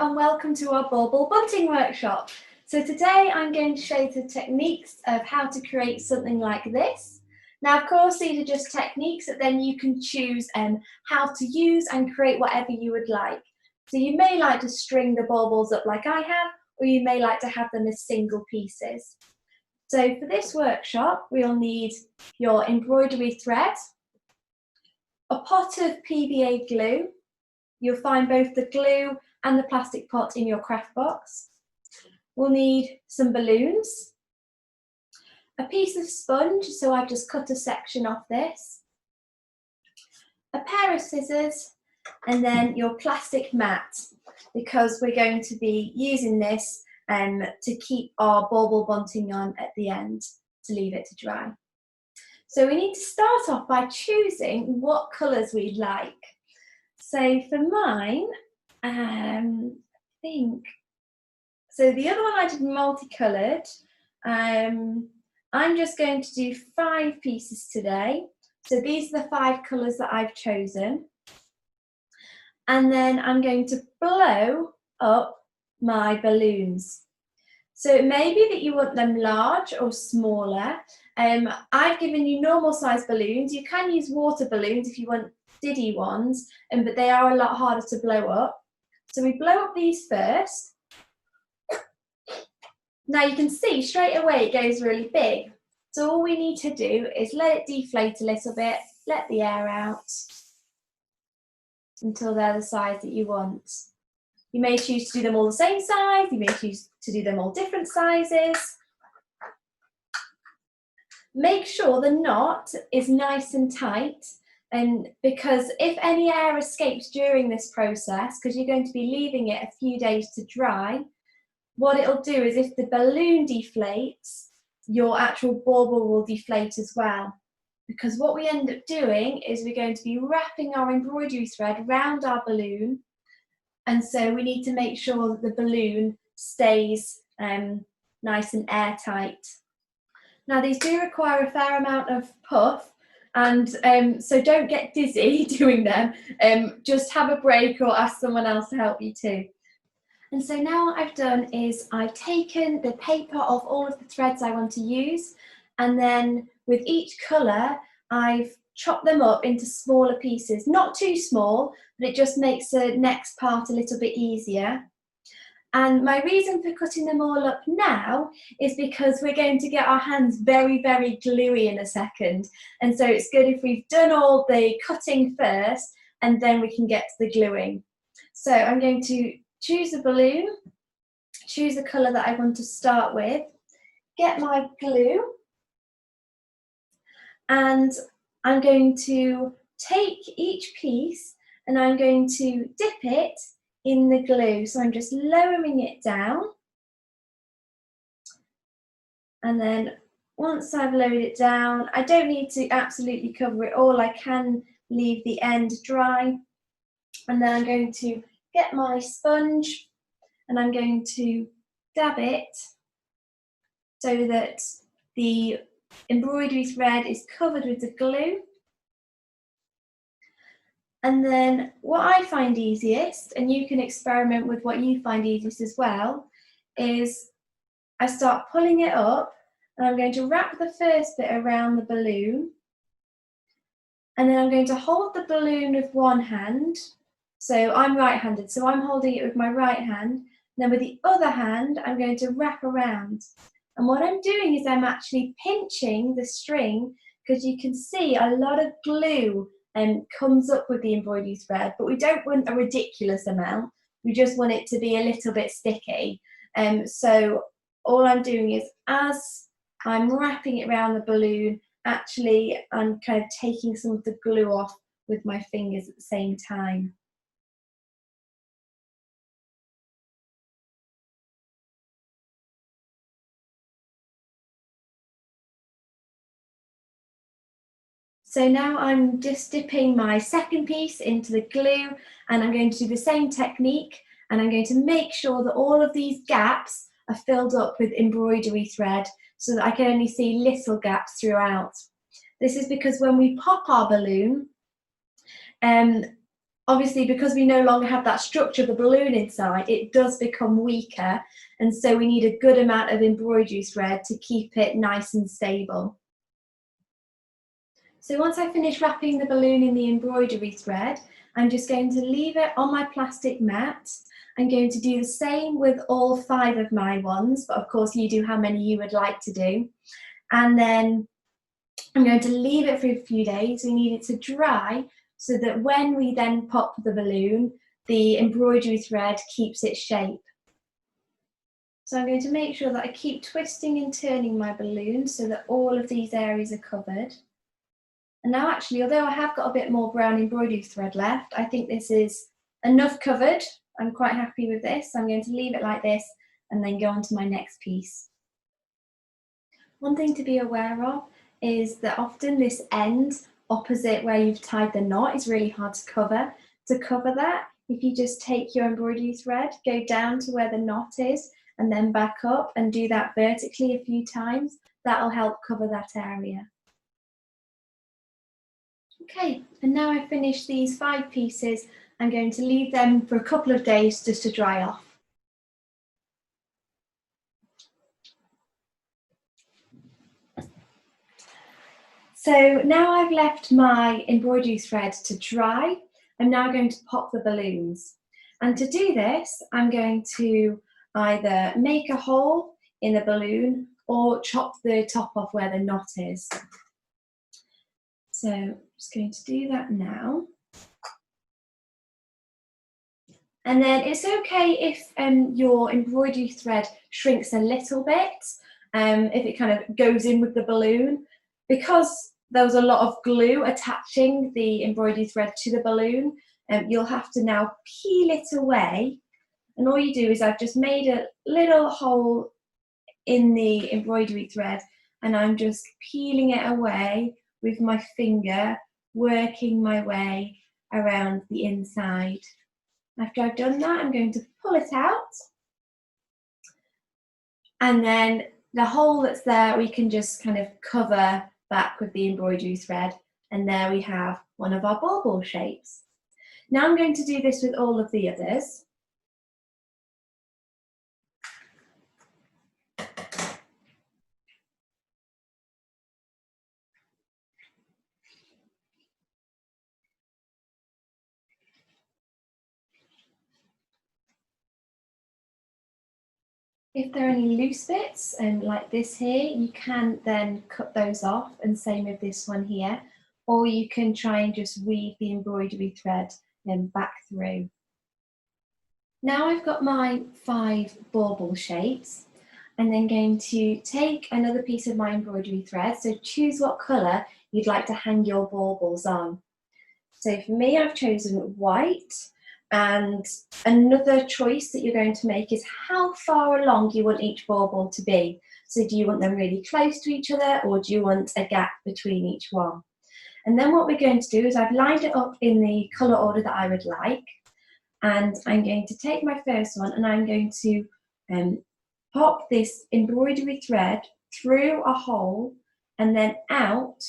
and welcome to our Bauble bunting workshop. So today I'm going to show you the techniques of how to create something like this. Now of course these are just techniques that then you can choose how to use and create whatever you would like. So you may like to string the baubles up like I have, or you may like to have them as single pieces. So for this workshop we'll need your embroidery thread, a pot of PVA glue. You'll find both the glue and the plastic pot in your craft box. We'll need some balloons, a piece of sponge, so I've just cut a section off this, a pair of scissors, and then your plastic mat, because we're going to be using this to keep our bauble bunting on at the end to leave it to dry. So we need to start off by choosing what colours we'd like. So for mine, so the other one I did multicoloured. I'm just going to do 5 pieces today. So these are the 5 colours that I've chosen. And then I'm going to blow up my balloons. So it may be that you want them large or smaller. I've given you normal size balloons. You can use water balloons if you want diddy ones, but they are a lot harder to blow up. So we blow up these first. Now you can see straight away it goes really big. So all we need to do is let it deflate a little bit, let the air out until they're the size that you want. You may choose to do them all the same size, you may choose to do them all different sizes. Make sure the knot is nice and tight, and because if any air escapes during this process, because you're going to be leaving it a few days to dry, what it'll do is if the balloon deflates, your actual bauble will deflate as well. Because what we end up doing is we're going to be wrapping our embroidery thread around our balloon, and so we need to make sure that the balloon stays nice and airtight. Now these do require a fair amount of puff, and so don't get dizzy doing them. Just have a break or ask someone else to help you too. And so now what I've done is I've taken the paper off all of the threads I want to use, and then with each colour I've chopped them up into smaller pieces. Not too small, but it just makes the next part a little bit easier. And my reason for cutting them all up now is because we're going to get our hands very, very gluey in a second. And so it's good if we've done all the cutting first and then we can get to the gluing. So I'm going to choose a balloon, choose the colour that I want to start with, get my glue, and I'm going to take each piece and I'm going to dip it in the glue. So I'm just lowering it down, and then once I've lowered it down, I don't need to absolutely cover it all, I can leave the end dry. And then I'm going to get my sponge and I'm going to dab it so that the embroidery thread is covered with the glue. And then what I find easiest, and you can experiment with what you find easiest as well, is I start pulling it up and I'm going to wrap the first bit around the balloon, and then I'm going to hold the balloon with one hand. So I'm right-handed, so I'm holding it with my right hand, and then with the other hand I'm going to wrap around. And what I'm doing is I'm actually pinching the string, because you can see a lot of glue comes up with the embroidery thread, but we don't want a ridiculous amount, we just want it to be a little bit sticky. So all I'm doing is, as I'm wrapping it around the balloon, actually I'm kind of taking some of the glue off with my fingers at the same time. So now I'm just dipping my second piece into the glue, and I'm going to do the same technique, and I'm going to make sure that all of these gaps are filled up with embroidery thread so that I can only see little gaps throughout. This is because when we pop our balloon, obviously, because we no longer have that structure of the balloon inside, it does become weaker, and so we need a good amount of embroidery thread to keep it nice and stable. So once I finish wrapping the balloon in the embroidery thread, I'm just going to leave it on my plastic mat. I'm going to do the same with all 5 of my ones, but of course you do how many you would like to do. And then I'm going to leave it for a few days. We need it to dry so that when we then pop the balloon, the embroidery thread keeps its shape. So I'm going to make sure that I keep twisting and turning my balloon so that all of these areas are covered. And now actually, although I have got a bit more brown embroidery thread left, I think this is enough covered. I'm quite happy with this. So I'm going to leave it like this and then go on to my next piece. One thing to be aware of is that often this end opposite where you've tied the knot is really hard to cover. To cover that, if you just take your embroidery thread, go down to where the knot is and then back up and do that vertically a few times, that'll help cover that area. Okay, and now I've finished these 5 pieces, I'm going to leave them for a couple of days just to dry off. So now I've left my embroidery thread to dry, I'm now going to pop the balloons. And to do this, I'm going to either make a hole in the balloon or chop the top off where the knot is. So I'm just going to do that now. And then it's okay if your embroidery thread shrinks a little bit, if it kind of goes in with the balloon. Because there was a lot of glue attaching the embroidery thread to the balloon, you'll have to now peel it away. And all you do is I've just made a little hole in the embroidery thread and I'm just peeling it away with my finger, working my way around the inside. After I've done that, I'm going to pull it out. And then the hole that's there, we can just kind of cover back with the embroidery thread. And there we have one of our bauble shapes. Now I'm going to do this with all of the others. If there are any loose bits, like this here, you can then cut those off, and same with this one here. Or you can try and just weave the embroidery thread back through. Now I've got my 5 bauble shapes. I'm then going to take another piece of my embroidery thread, so choose what colour you'd like to hang your baubles on. So for me, I've chosen white. And another choice that you're going to make is how far along you want each bauble to be. So do you want them really close to each other, or do you want a gap between each one? And then what we're going to do is I've lined it up in the colour order that I would like. And I'm going to take my first one and I'm going to pop this embroidery thread through a hole and then out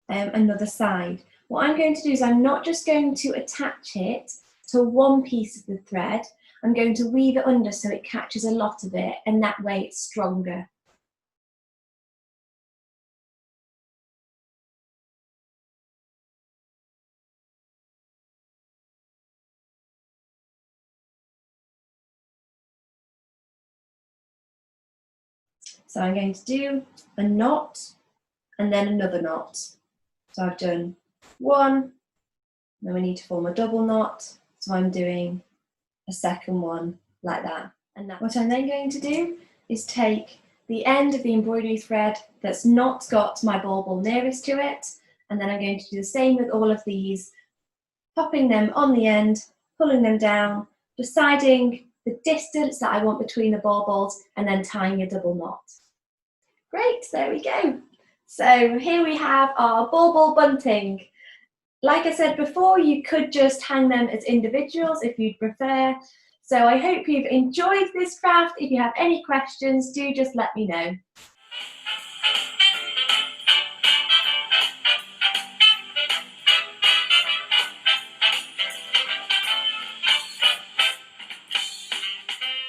another side. What I'm going to do is I'm not just going to attach it to one piece of the thread, I'm going to weave it under so it catches a lot of it, and that way it's stronger. So I'm going to do a knot and then another knot. So I've done one, then we need to form a double knot. So I'm doing a second one like that. And what I'm then going to do is take the end of the embroidery thread that's not got my bauble nearest to it, and then I'm going to do the same with all of these, popping them on the end, pulling them down, deciding the distance that I want between the baubles, and then tying a double knot. Great, there we go. So here we have our bauble bunting. Like I said before, you could just hang them as individuals if you'd prefer. So I hope you've enjoyed this craft. If you have any questions, do just let me know.